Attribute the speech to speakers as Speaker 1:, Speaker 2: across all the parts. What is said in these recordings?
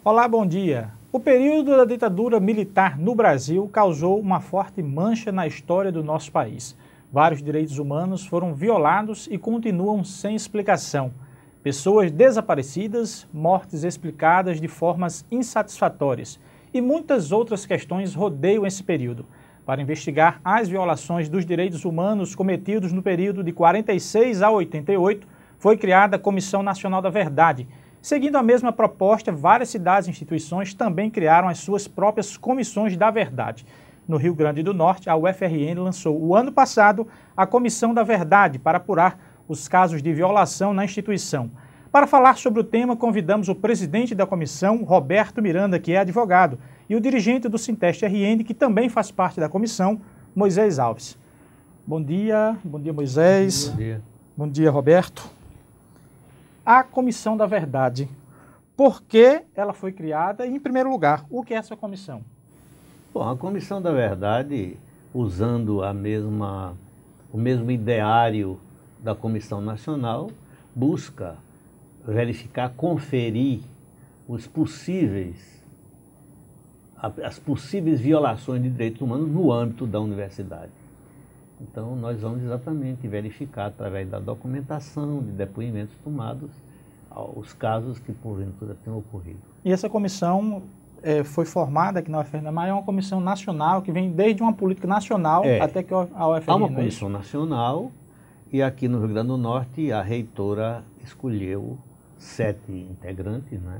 Speaker 1: Olá, bom dia. O período da ditadura militar no Brasil causou uma forte mancha na história do nosso país. Vários direitos humanos foram violados e continuam sem explicação. Pessoas desaparecidas, mortes explicadas de formas insatisfatórias e muitas outras questões rodeiam esse período. Para investigar as violações dos direitos humanos cometidos no período de 46 a 88, foi criada a Comissão Nacional da Verdade. Seguindo a mesma proposta, várias cidades e instituições também criaram as suas próprias comissões da verdade. No Rio Grande do Norte, a UFRN lançou o ano passado a Comissão da Verdade para apurar os casos de violação na instituição. Para falar sobre o tema, convidamos o presidente da comissão, Roberto Miranda, que é advogado, e o dirigente do Sinteste-RN, que também faz parte da comissão, Moisés Alves. Bom dia Moisés.
Speaker 2: Bom dia.
Speaker 1: Bom dia, Roberto. A Comissão da Verdade, por que ela foi criada e, em primeiro lugar, o que é essa comissão?
Speaker 2: Bom, a Comissão da Verdade, usando o mesmo ideário da Comissão Nacional, busca verificar, conferir as possíveis violações de direitos humanos no âmbito da universidade. Então, nós vamos exatamente verificar, através da documentação, de depoimentos tomados, os casos que, porventura, tenham ocorrido.
Speaker 1: E essa comissão foi formada aqui na UFRN, mas é uma comissão nacional que vem desde uma política nacional até que a UFRN...
Speaker 2: Há uma comissão nacional e aqui no Rio Grande do Norte a reitora escolheu 7 integrantes, né,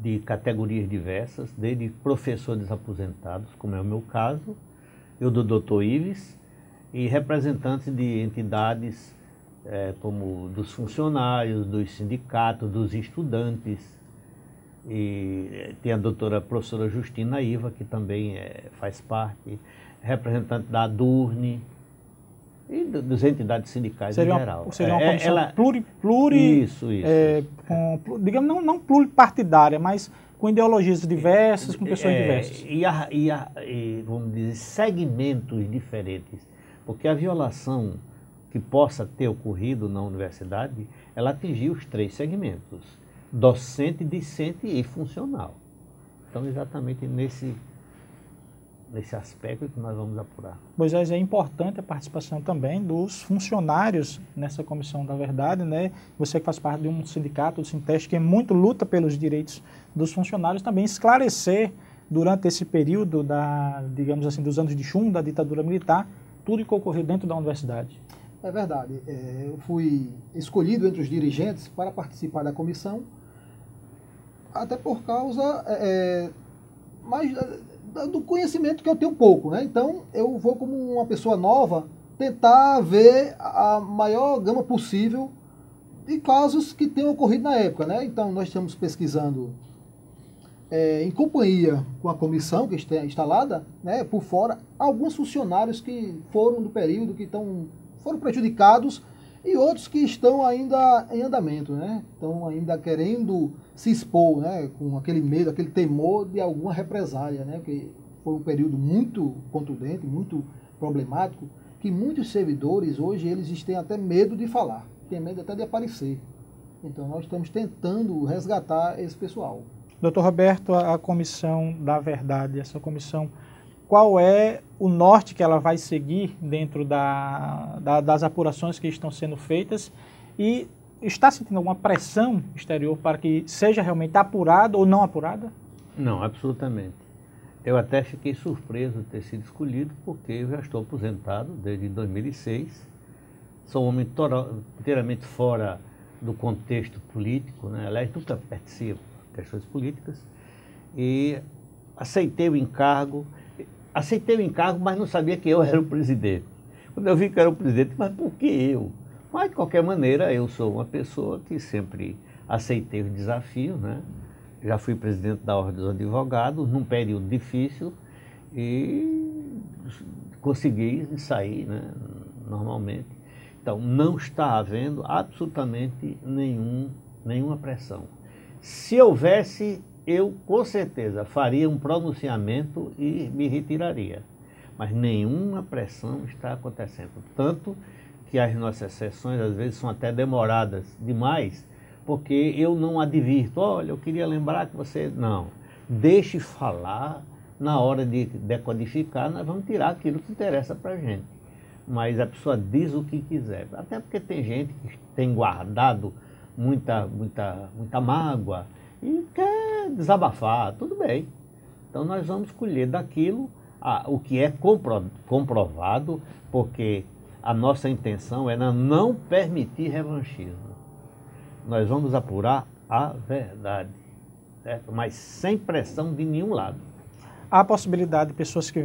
Speaker 2: de categorias diversas, desde professores aposentados, como é o meu caso, eu do Dr. Ives, e representantes de entidades como dos funcionários, dos sindicatos, dos estudantes. E tem a professora Justina Iva, que também faz parte, representante da ADURN e das entidades sindicais em geral.
Speaker 1: Seria uma comissão digamos, não pluripartidária, mas com ideologias diversas, com pessoas diversas.
Speaker 2: E, vamos dizer, segmentos diferentes. Porque a violação que possa ter ocorrido na universidade, ela atingiu os 3 segmentos: docente, discente e funcional. Então, exatamente nesse aspecto que nós vamos apurar.
Speaker 1: Moisés, é importante a participação também dos funcionários nessa Comissão da Verdade, né? Você que faz parte de um sindicato, do Sinteste, que muito luta pelos direitos dos funcionários, também esclarecer durante esse período digamos assim, dos anos de chumbo, da ditadura militar, tudo que ocorreu dentro da universidade.
Speaker 3: É verdade. Eu fui escolhido entre os dirigentes para participar da comissão, até por causa mais do conhecimento que eu tenho pouco, né? Então, eu vou, como uma pessoa nova, tentar ver a maior gama possível de casos que tenham ocorrido na época, né? Então, nós estamos pesquisando em companhia com a comissão que está instalada, né, por fora, alguns funcionários que foram do período, que foram prejudicados, e outros que estão ainda em andamento, né? Estão ainda querendo se expor, né, com aquele medo, aquele temor de alguma represália, né? Que foi um período muito contundente, muito problemático, que muitos servidores hoje eles têm até medo de falar, têm medo até de aparecer. Então nós estamos tentando resgatar esse pessoal.
Speaker 1: Doutor Roberto, a Comissão da Verdade, essa comissão, qual é o norte que ela vai seguir dentro das apurações que estão sendo feitas, e está sentindo alguma pressão exterior para que seja realmente apurada ou não apurada?
Speaker 2: Não, absolutamente. Eu até fiquei surpreso de ter sido escolhido, porque eu já estou aposentado desde 2006, sou um homem inteiramente fora do contexto político, né? Aliás, nunca participo questões políticas, e aceitei o encargo, mas não sabia que eu era o presidente. Quando eu vi que eu era o presidente, mas por que eu? Mas, de qualquer maneira, eu sou uma pessoa que sempre aceitei os desafios, né? Já fui presidente da Ordem dos Advogados, num período difícil, e consegui sair, né, normalmente. Então, não está havendo absolutamente nenhuma pressão. Se houvesse, eu com certeza faria um pronunciamento e me retiraria. Mas nenhuma pressão está acontecendo. Tanto que as nossas sessões, às vezes, são até demoradas demais, porque eu não advirto, olha, eu queria lembrar que você... Não, deixe falar, na hora de decodificar, nós vamos tirar aquilo que interessa para a gente. Mas a pessoa diz o que quiser, até porque tem gente que tem guardado muita mágoa e quer desabafar, tudo bem. Então nós vamos escolher daquilo o que é comprovado, porque a nossa intenção é não permitir revanchismo. Nós vamos apurar a verdade, certo? Mas sem pressão de nenhum lado.
Speaker 1: Há a possibilidade de pessoas que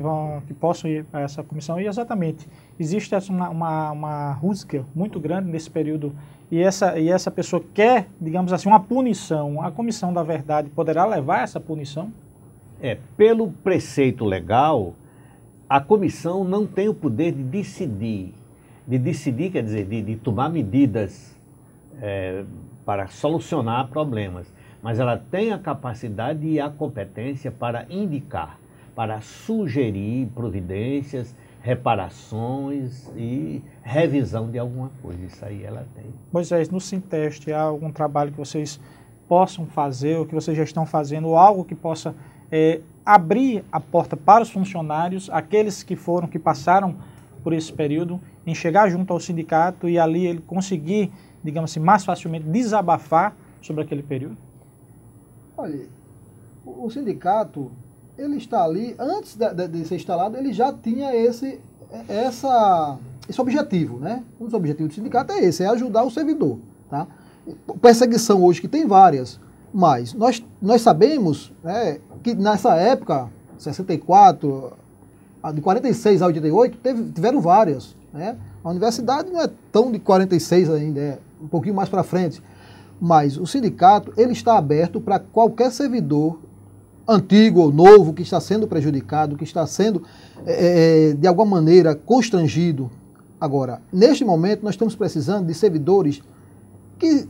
Speaker 1: possam ir a essa comissão, e exatamente, existe uma rusga muito grande nesse período, e essa pessoa quer, digamos assim, uma punição. A Comissão da Verdade poderá levar essa punição?
Speaker 2: Pelo preceito legal, a comissão não tem o poder de decidir. De decidir quer dizer, de tomar medidas para solucionar problemas. Mas ela tem a capacidade e a competência para indicar, para sugerir providências, reparações e revisão de alguma coisa. Isso aí ela tem.
Speaker 1: Moisés, no Sinteste, há algum trabalho que vocês possam fazer, ou que vocês já estão fazendo, ou algo que possa abrir a porta para os funcionários, aqueles que passaram por esse período, em chegar junto ao sindicato e ali ele conseguir, digamos assim, mais facilmente desabafar sobre aquele período?
Speaker 3: Olha, o sindicato, ele está ali, antes de ser instalado, ele já tinha esse objetivo, né? Um dos objetivos do sindicato é esse, é ajudar o servidor, tá? Perseguição hoje, que tem várias, mas nós sabemos, né, que nessa época, 64, de 46 a 88, tiveram várias, né? A universidade não é tão de 46 ainda, é um pouquinho mais para frente. Mas o sindicato, ele está aberto para qualquer servidor, antigo ou novo, que está sendo prejudicado, que está sendo, de alguma maneira, constrangido. Agora, neste momento, nós estamos precisando de servidores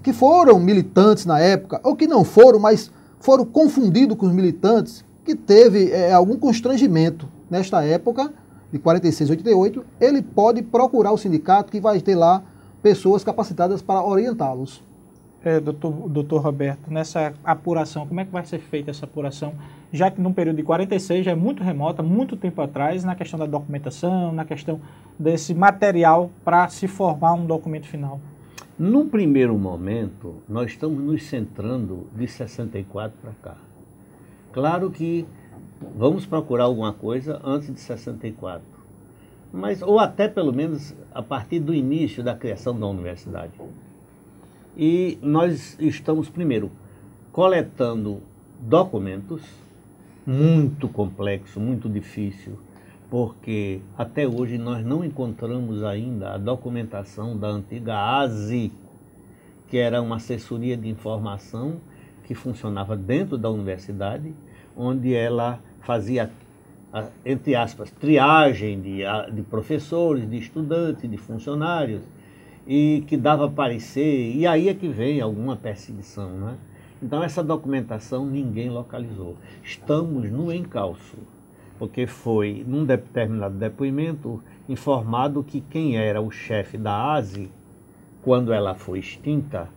Speaker 3: que foram militantes na época, ou que não foram, mas foram confundidos com os militantes, que teve algum constrangimento nesta época, de 46 a 88, ele pode procurar o sindicato, que vai ter lá pessoas capacitadas para orientá-los.
Speaker 1: Doutor Roberto, nessa apuração, como é que vai ser feita essa apuração? Já que num período de 46 já é muito remota, muito tempo atrás, na questão da documentação, na questão desse material para se formar um documento final.
Speaker 2: Num primeiro momento, nós estamos nos centrando de 64 para cá. Claro que vamos procurar alguma coisa antes de 64, mas, ou até pelo menos a partir do início da criação da universidade. E nós estamos, primeiro, coletando documentos, muito complexo, muito difícil, porque até hoje nós não encontramos ainda a documentação da antiga ASI, que era uma assessoria de informação que funcionava dentro da universidade, onde ela fazia, entre aspas, triagem de professores, de estudantes, de funcionários, e que dava parecer, e aí é que vem alguma perseguição, né? Então essa documentação ninguém localizou. Estamos no encalço, porque foi, num determinado depoimento, informado que quem era o chefe da ASI, quando ela foi extinta,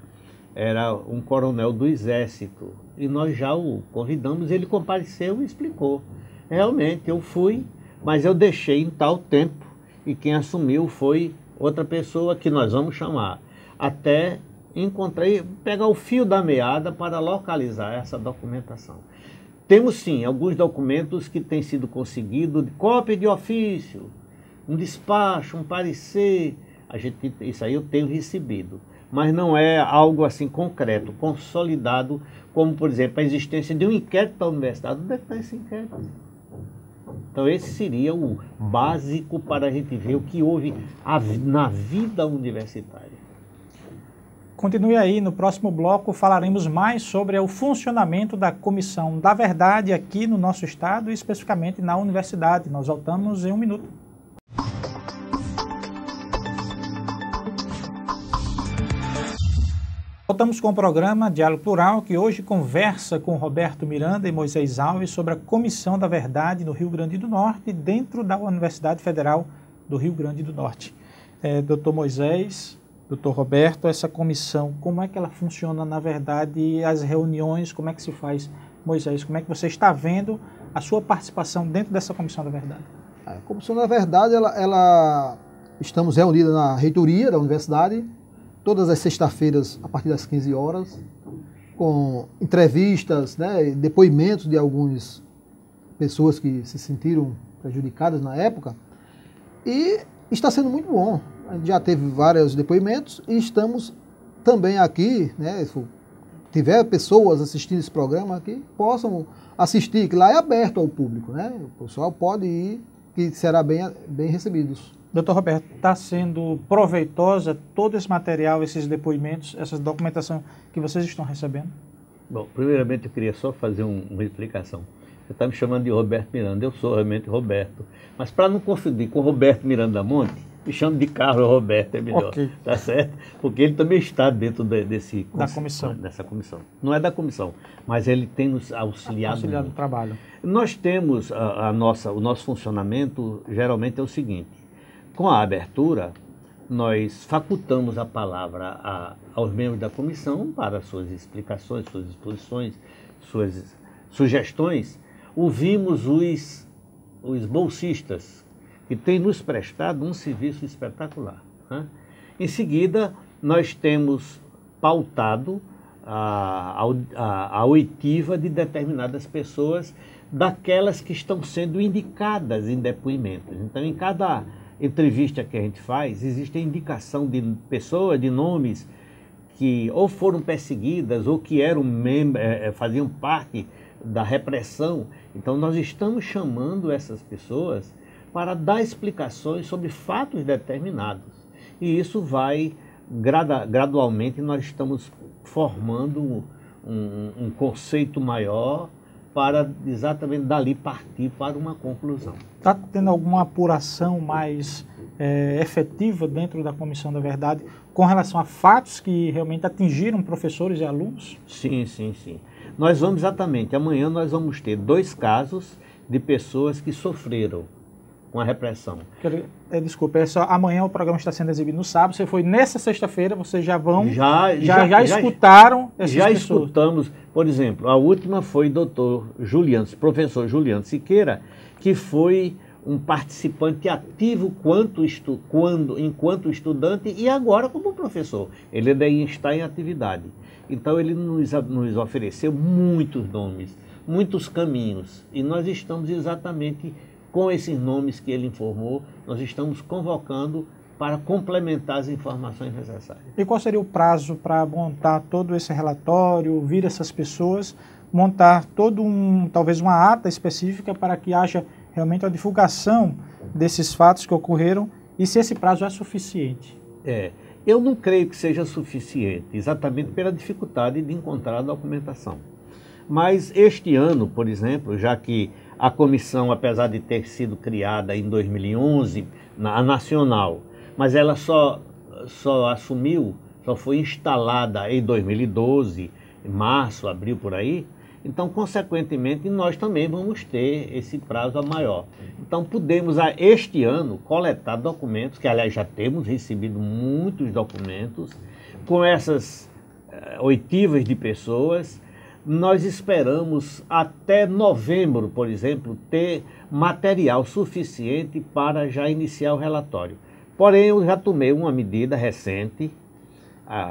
Speaker 2: era um coronel do Exército, e nós já o convidamos, ele compareceu e explicou. Realmente, eu fui, mas eu deixei em tal tempo, e quem assumiu foi outra pessoa que nós vamos chamar, até pegar o fio da meada para localizar essa documentação. Temos sim alguns documentos que têm sido conseguidos, cópia de ofício, um despacho, um parecer, isso aí eu tenho recebido, mas não é algo assim concreto, consolidado, como por exemplo a existência de um inquérito da universidade. Onde é que está esse inquérito? Então esse seria o básico para a gente ver o que houve na vida universitária.
Speaker 1: Continue aí, no próximo bloco falaremos mais sobre o funcionamento da Comissão da Verdade aqui no nosso estado e especificamente na universidade. Nós voltamos em um minuto. Voltamos com o programa Diálogo Plural, que hoje conversa com Roberto Miranda e Moisés Alves sobre a Comissão da Verdade no Rio Grande do Norte, dentro da Universidade Federal do Rio Grande do Norte. Doutor Moisés, Doutor Roberto, essa comissão, como é que ela funciona na verdade, as reuniões, como é que se faz? Moisés, como é que você está vendo a sua participação dentro dessa comissão da verdade?
Speaker 3: A comissão da verdade, estamos reunidos na reitoria da universidade, todas as sextas-feiras, a partir das 15 horas, com entrevistas, né, depoimentos de algumas pessoas que se sentiram prejudicadas na época, e está sendo muito bom. A gente já teve vários depoimentos e estamos também aqui, né, se tiver pessoas assistindo esse programa aqui, possam assistir, que lá é aberto ao público, né? O pessoal pode ir, que será bem recebidos.
Speaker 1: Doutor Roberto, está sendo proveitosa todo esse material, esses depoimentos, essa documentação que vocês estão recebendo?
Speaker 2: Bom, primeiramente eu queria só fazer uma explicação. Você está me chamando de Roberto Miranda, eu sou realmente Roberto. Mas para não confundir com Roberto Miranda Monte, me chamo de Carlos Roberto, é melhor, okay. Tá certo? Porque ele também está dentro dessa comissão. Não é da comissão, mas ele tem nos auxiliado
Speaker 1: no trabalho.
Speaker 2: Nós temos o nosso funcionamento, geralmente é o seguinte: com a abertura, nós facultamos a palavra aos membros da comissão para suas explicações, suas exposições, suas sugestões. Ouvimos os bolsistas, que têm nos prestado um serviço espetacular, né? Em seguida, nós temos pautado a oitiva de determinadas pessoas, daquelas que estão sendo indicadas em depoimentos. Então, em cada entrevista que a gente faz, existe a indicação de pessoas, de nomes que ou foram perseguidas ou que faziam parte da repressão. Então, nós estamos chamando essas pessoas para dar explicações sobre fatos determinados. E isso vai, gradualmente, nós estamos formando um conceito maior para exatamente dali partir para uma conclusão.
Speaker 1: Está tendo alguma apuração mais efetiva dentro da Comissão da Verdade com relação a fatos que realmente atingiram professores e alunos?
Speaker 2: Sim. Nós vamos amanhã nós vamos ter 2 casos de pessoas que sofreram com a repressão.
Speaker 1: Desculpa, amanhã o programa está sendo exibido no sábado, você foi nessa sexta-feira, vocês já vão...
Speaker 2: Já
Speaker 1: escutaram essas pessoas?
Speaker 2: Já escutamos, por exemplo, a última foi professor Juliano Siqueira, que foi um participante ativo enquanto estudante e agora como professor. Ele daí está em atividade. Então ele nos ofereceu muitos nomes, muitos caminhos, e nós estamos exatamente com esses nomes que ele informou, nós estamos convocando para complementar as informações necessárias.
Speaker 1: E qual seria o prazo para montar todo esse relatório, ouvir essas pessoas, montar talvez uma ata específica para que haja realmente a divulgação desses fatos que ocorreram e se esse prazo é suficiente?
Speaker 2: Eu não creio que seja suficiente, exatamente pela dificuldade de encontrar a documentação. Mas este ano, por exemplo, já que a comissão, apesar de ter sido criada em 2011, a nacional, mas ela só foi instalada em 2012, em março, abril, por aí. Então, consequentemente, nós também vamos ter esse prazo maior. Então, podemos, este ano, coletar documentos, que aliás já temos recebido muitos documentos, com essas oitivas de pessoas. Nós esperamos até novembro, por exemplo, ter material suficiente para já iniciar o relatório. Porém, eu já tomei uma medida recente,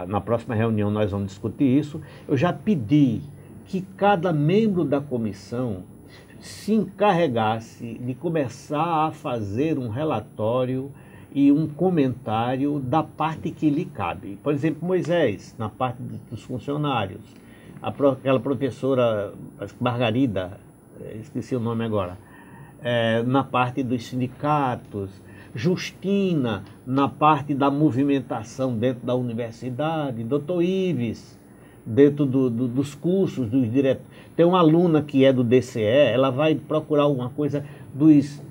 Speaker 2: na próxima reunião nós vamos discutir isso, eu já pedi que cada membro da comissão se encarregasse de começar a fazer um relatório e um comentário da parte que lhe cabe. Por exemplo, Moisés, na parte dos funcionários, aquela professora Margarida, esqueci o nome agora, na parte dos sindicatos, Justina, na parte da movimentação dentro da universidade, Dr. Ives, dentro dos cursos, dos diretores. Tem uma aluna que é do DCE, ela vai procurar alguma coisa dos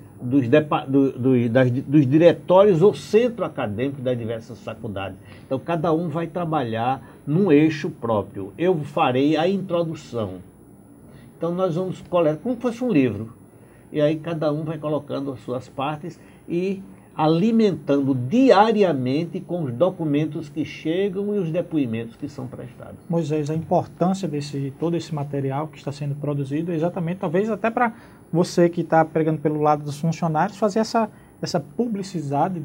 Speaker 2: diretórios ou centro acadêmico das diversas faculdades. Então, cada um vai trabalhar num eixo próprio. Eu farei a introdução. Então, nós vamos coletar como se fosse um livro. E aí, cada um vai colocando as suas partes e alimentando diariamente com os documentos que chegam e os depoimentos que são prestados.
Speaker 1: Moisés, a importância desse todo esse material que está sendo produzido, exatamente, talvez até para você que está pregando pelo lado dos funcionários, fazer essa publicidade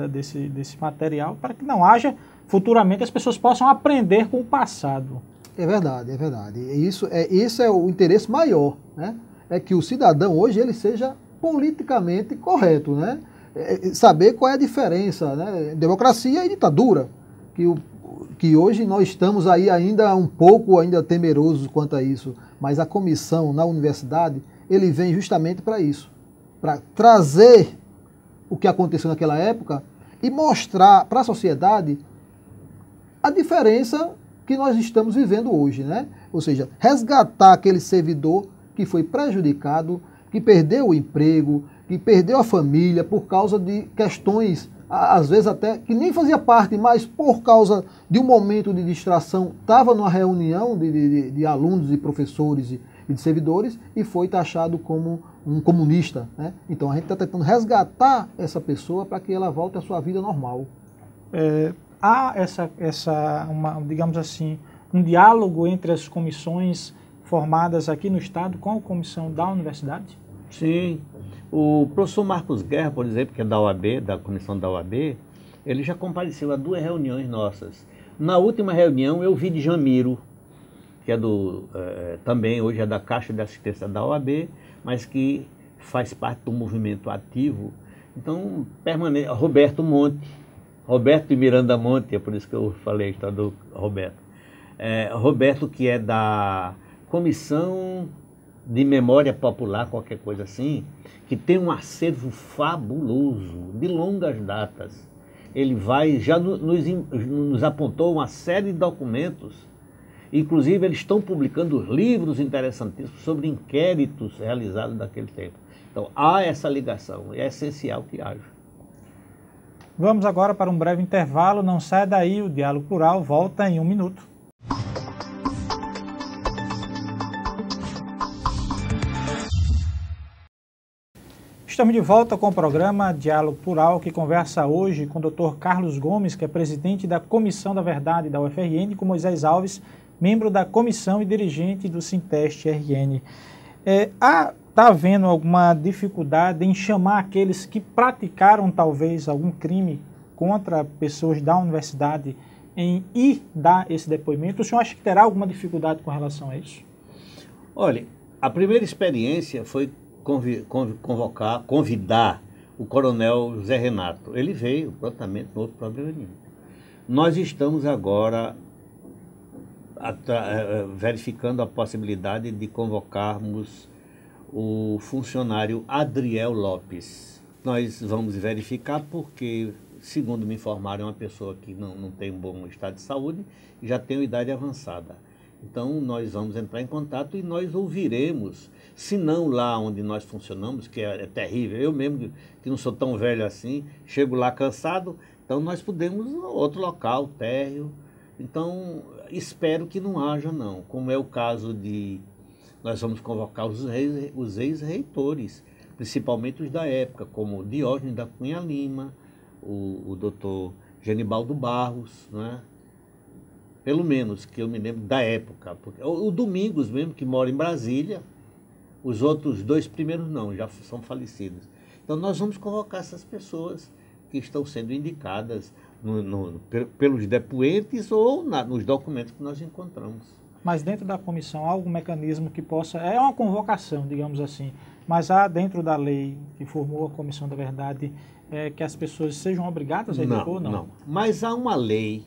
Speaker 1: desse material, para que não haja, futuramente, as pessoas possam aprender com o passado.
Speaker 3: É verdade, é verdade. Esse é o interesse maior, né? É que o cidadão hoje ele seja politicamente correto, né? Saber qual é a diferença, né? Democracia e ditadura, que hoje nós estamos aí ainda um pouco ainda temerosos quanto a isso, mas a comissão na universidade, ele vem justamente para isso, para trazer o que aconteceu naquela época e mostrar para a sociedade a diferença que nós estamos vivendo hoje, né? Ou seja, resgatar aquele servidor que foi prejudicado, que perdeu o emprego, que perdeu a família por causa de questões, às vezes até, que nem fazia parte, mas por causa de um momento de distração, estava numa reunião de alunos, de professores e de servidores e foi taxado como um comunista, né? Então a gente está tentando resgatar essa pessoa para que ela volte à sua vida normal.
Speaker 1: Há digamos assim, um diálogo entre as comissões formadas aqui no Estado com a comissão da universidade?
Speaker 2: Sim. O professor Marcos Guerra, por exemplo, que é da OAB, da comissão da OAB, ele já compareceu a 2 reuniões nossas. Na última reunião eu vi de Jamiro, que é também hoje é da Caixa de Assistência da OAB, mas que faz parte do movimento ativo. Então, Roberto de Miranda Monte, é por isso que eu falei a história do Roberto. Roberto, que é da Comissão de Memória Popular, qualquer coisa assim, que tem um acervo fabuloso, de longas datas. Ele já nos apontou uma série de documentos, inclusive eles estão publicando livros interessantíssimos sobre inquéritos realizados naquele tempo. Então há essa ligação, e é essencial que haja.
Speaker 1: Vamos agora para um breve intervalo, não sai daí, o Diálogo Plural volta em 1 minuto. Estamos de volta com o programa Diálogo Plural, que conversa hoje com o Dr. Carlos Gomes, que é presidente da Comissão da Verdade da UFRN, e com Moisés Alves, membro da comissão e dirigente do Sinteste-RN. Está havendo alguma dificuldade em chamar aqueles que praticaram talvez algum crime contra pessoas da universidade em ir dar esse depoimento? O senhor acha que terá alguma dificuldade com relação a isso?
Speaker 2: Olha, a primeira experiência foi convidar o coronel José Renato. Ele veio prontamente, não houve problema nenhum. Nós estamos agora verificando a possibilidade de convocarmos o funcionário Adriel Lopes. Nós vamos verificar porque, segundo me informaram, é uma pessoa que não tem um bom estado de saúde e já tem uma idade avançada. Então, nós vamos entrar em contato e nós ouviremos, se não lá onde nós funcionamos, que é terrível. Eu mesmo, que não sou tão velho assim, chego lá cansado, então nós podemos outro local, térreo. Então, espero que não haja, não. Como é o caso nós vamos convocar os ex-reitores, principalmente os da época, como Diógenes da Cunha Lima, o doutor Genibaldo Barros, né? Pelo menos que eu me lembro da época. Porque, o Domingos mesmo, que mora em Brasília, os outros 2 primeiros não, já são falecidos. Então nós vamos convocar essas pessoas que estão sendo indicadas pelos depoentes ou nos documentos que nós encontramos.
Speaker 1: Mas dentro da comissão há algum mecanismo que possa... É uma convocação, digamos assim, mas há dentro da lei que formou a Comissão da Verdade que as pessoas sejam obrigadas a depor ou não?
Speaker 2: Não, mas há uma lei,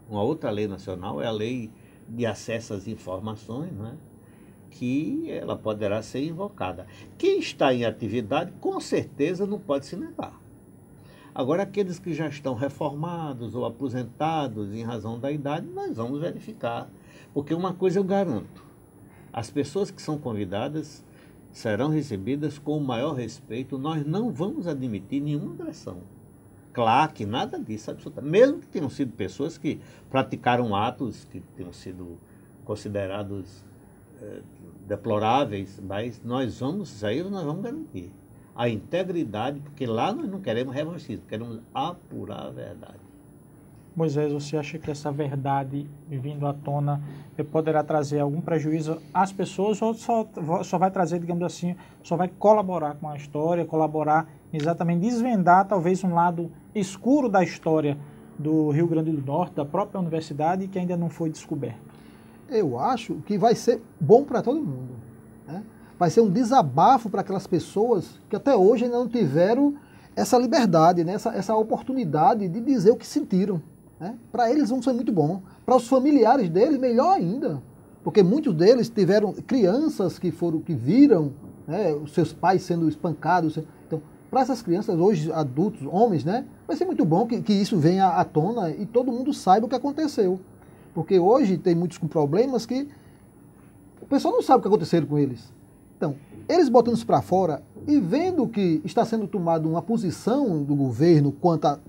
Speaker 2: uma outra lei nacional, é a Lei de Acesso às Informações, né, que ela poderá ser invocada. Quem está em atividade, com certeza, não pode se negar. Agora, aqueles que já estão reformados ou aposentados em razão da idade, nós vamos verificar. Porque uma coisa eu garanto, as pessoas que são convidadas serão recebidas com o maior respeito, nós não vamos admitir nenhuma agressão. Claque, nada disso, absolutamente. Mesmo que tenham sido pessoas que praticaram atos que tenham sido considerados deploráveis, mas nós vamos garantir. a integridade, porque lá nós não queremos revanchismo, queremos apurar a verdade.
Speaker 1: Moisés, você acha que essa verdade vindo à tona poderá trazer algum prejuízo às pessoas ou só vai trazer, digamos assim, só vai colaborar com a história, colaborar exatamente, desvendar talvez um lado escuro da história do Rio Grande do Norte, da própria universidade, que ainda não foi descoberto?
Speaker 3: Eu acho que vai ser bom para todo mundo, né? Vai ser um desabafo para aquelas pessoas que até hoje ainda não tiveram essa liberdade, né? essa oportunidade de dizer o que sentiram. Né? Para eles vão ser muito bom. Para os familiares deles, melhor ainda. Porque muitos deles tiveram crianças que viram, né, os seus pais sendo espancados. Então, para essas crianças, hoje adultos, homens, né, vai ser muito bom que isso venha à tona e todo mundo saiba o que aconteceu. Porque hoje tem muitos com problemas que o pessoal não sabe o que aconteceu com eles. Então, eles botando isso para fora e vendo que está sendo tomada uma posição do governo quanto a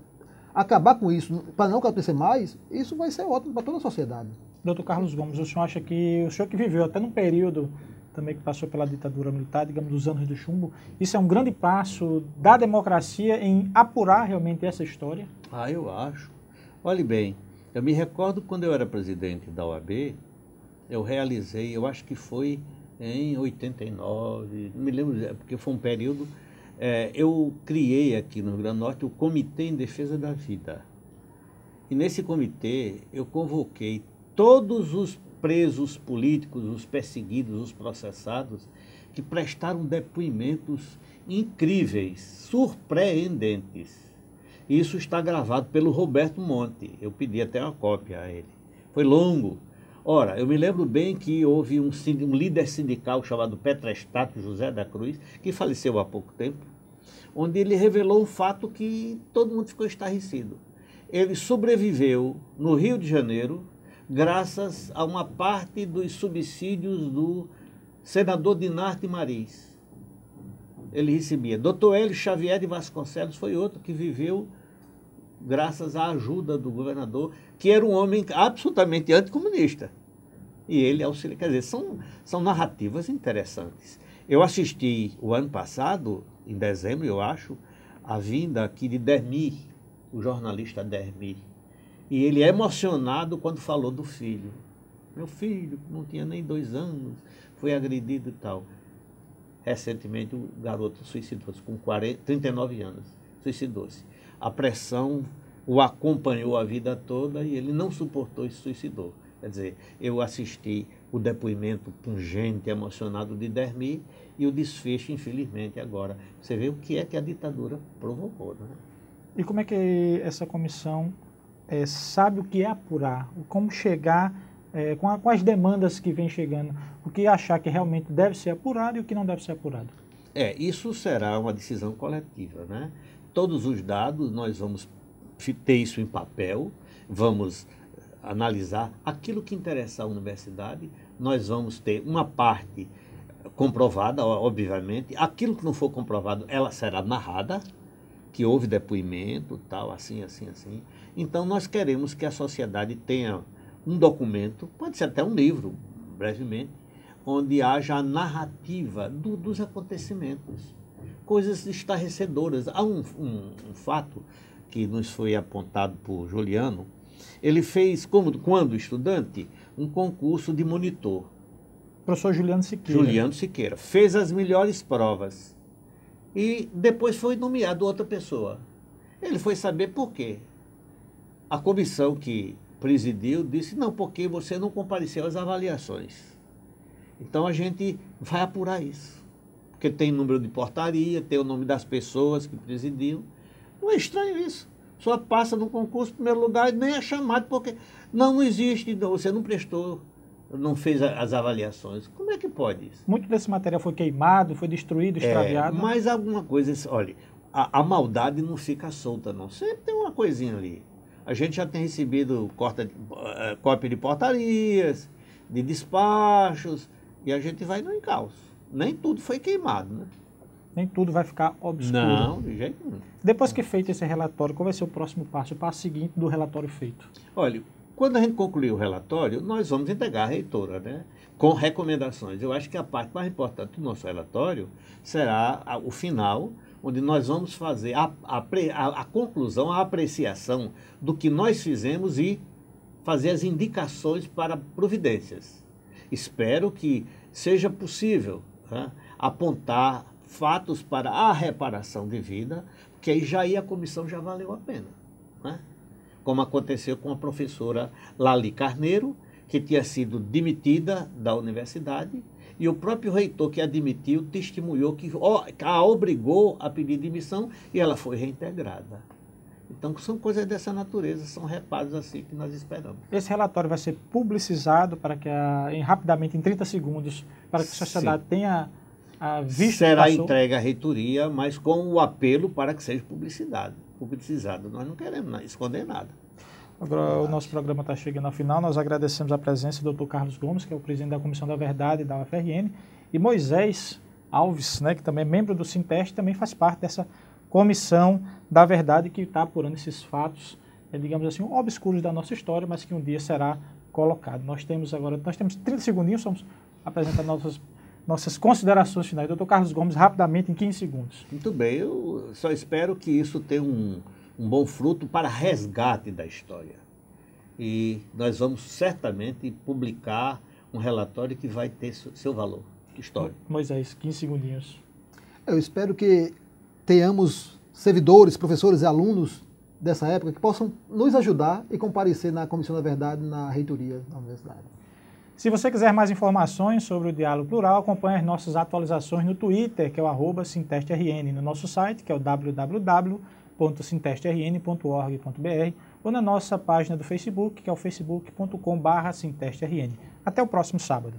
Speaker 3: acabar com isso, para não acontecer mais, isso vai ser ótimo para toda a sociedade.
Speaker 1: Doutor Carlos Gomes, o senhor acha que, o senhor que viveu até num período também que passou pela ditadura militar, digamos, dos anos do chumbo, isso é um grande passo da democracia em apurar realmente essa história?
Speaker 2: Eu acho. Olhe bem, eu me recordo quando eu era presidente da OAB, eu realizei, eu acho que foi em 89, não me lembro, porque foi um período, eu criei aqui no Rio Grande do Norte o Comitê em Defesa da Vida. E nesse comitê eu convoquei todos os presos políticos, os perseguidos, os processados, que prestaram depoimentos incríveis, surpreendentes. Isso está gravado pelo Roberto Monte. Eu pedi até uma cópia a ele. Foi longo. Ora, eu me lembro bem que houve um líder sindical chamado Petrestato José da Cruz, que faleceu há pouco tempo, onde ele revelou um fato que todo mundo ficou estarrecido. Ele sobreviveu no Rio de Janeiro graças a uma parte dos subsídios do senador Dinarte Mariz. Ele recebia. Dr. Hélio Xavier de Vasconcelos foi outro que viveu graças à ajuda do governador, que era um homem absolutamente anticomunista. E ele auxilia. Quer dizer, são narrativas interessantes. Eu assisti o ano passado, em dezembro, eu acho, a vinda aqui de Dermi, o jornalista Dermi. E ele é emocionado quando falou do filho. Meu filho, que não tinha nem 2 anos, foi agredido e tal. Recentemente, o garoto suicidou-se com 39 anos. Suicidou-se. A pressão o acompanhou a vida toda e ele não suportou e se suicidou. Quer dizer, eu assisti o depoimento pungente, emocionado de Dermi e o desfecho, infelizmente, agora. Você vê o que é que a ditadura provocou, né?
Speaker 1: E como é que essa comissão sabe o que é apurar? Como chegar com as demandas que vem chegando? O que achar que realmente deve ser apurado e o que não deve ser apurado?
Speaker 2: Isso será uma decisão coletiva, né? Todos os dados, nós vamos ter isso em papel, vamos analisar aquilo que interessa à universidade, nós vamos ter uma parte comprovada, obviamente, aquilo que não for comprovado, ela será narrada, que houve depoimento, tal, assim, assim, assim. Então, nós queremos que a sociedade tenha um documento, pode ser até um livro, brevemente, onde haja a narrativa dos acontecimentos. Coisas estarrecedoras. Há um fato que nos foi apontado por Juliano. Ele fez, quando estudante, um concurso de monitor.
Speaker 1: Professor Juliano Siqueira.
Speaker 2: Juliano Siqueira. Fez as melhores provas. E depois foi nomeado outra pessoa. Ele foi saber por quê. A comissão que presidiu disse, não, porque você não compareceu às avaliações. Então a gente vai apurar isso. Porque tem número de portaria, tem o nome das pessoas que presidiam. Não é estranho isso. Só passa no concurso em primeiro lugar e nem é chamado, porque não existe, você não prestou, não fez as avaliações. Como é que pode isso?
Speaker 1: Muito desse material foi queimado, foi destruído, extraviado.
Speaker 2: Mas alguma coisa, olha, a maldade não fica solta, não. Sempre tem uma coisinha ali. A gente já tem recebido cópia de portarias, de despachos, e a gente vai no encalço. Nem tudo foi queimado, né?
Speaker 1: Nem tudo vai ficar obscuro.
Speaker 2: Não, de jeito nenhum.
Speaker 1: Depois que feito esse relatório, qual vai ser o próximo passo seguinte do relatório feito?
Speaker 2: Olha, quando a gente concluir o relatório, nós vamos entregar à reitora, né? com recomendações. Eu acho que a parte mais importante do nosso relatório será o final, onde nós vamos fazer a conclusão, a apreciação do que nós fizemos e fazer as indicações para providências. Espero que seja possível, né, apontar fatos para a reparação devida, que aí a comissão já valeu a pena, né? Como aconteceu com a professora Lali Carneiro, que tinha sido demitida da universidade, e o próprio reitor que a demitiu testemunhou que a obrigou a pedir demissão e ela foi reintegrada. Então, são coisas dessa natureza, são reparos assim que nós esperamos.
Speaker 1: Esse relatório vai ser publicizado para que, rapidamente, em 30 segundos, para que a sociedade tenha visto.
Speaker 2: Será entregue à reitoria, mas com o apelo para que seja publicizado. Nós não queremos esconder nada.
Speaker 1: Agora, o nosso programa está chegando ao final. Nós agradecemos a presença do Dr. Carlos Gomes, que é o presidente da Comissão da Verdade da UFRN, e Moisés Alves, né, que também é membro do Sinteste, também faz parte dessa Comissão da Verdade, que está apurando esses fatos, digamos assim, obscuros da nossa história, mas que um dia será colocado. Nós temos 30 segundinhos, vamos apresentar nossas considerações finais. Dr. Carlos Gomes, rapidamente, em 15 segundos.
Speaker 2: Muito bem, eu só espero que isso tenha um bom fruto para resgate da história. E nós vamos certamente publicar um relatório que vai ter seu valor histórico.
Speaker 1: Moisés, 15 segundinhos.
Speaker 3: Eu espero que tenhamos servidores, professores e alunos dessa época que possam nos ajudar e comparecer na Comissão da Verdade na reitoria da universidade.
Speaker 1: Se você quiser mais informações sobre o Diálogo Plural, acompanhe as nossas atualizações no Twitter, que é o @SintesteRN, no nosso site, que é o www.sintestrn.org.br, ou na nossa página do Facebook, que é o facebook.com/SintesteRN. Até o próximo sábado.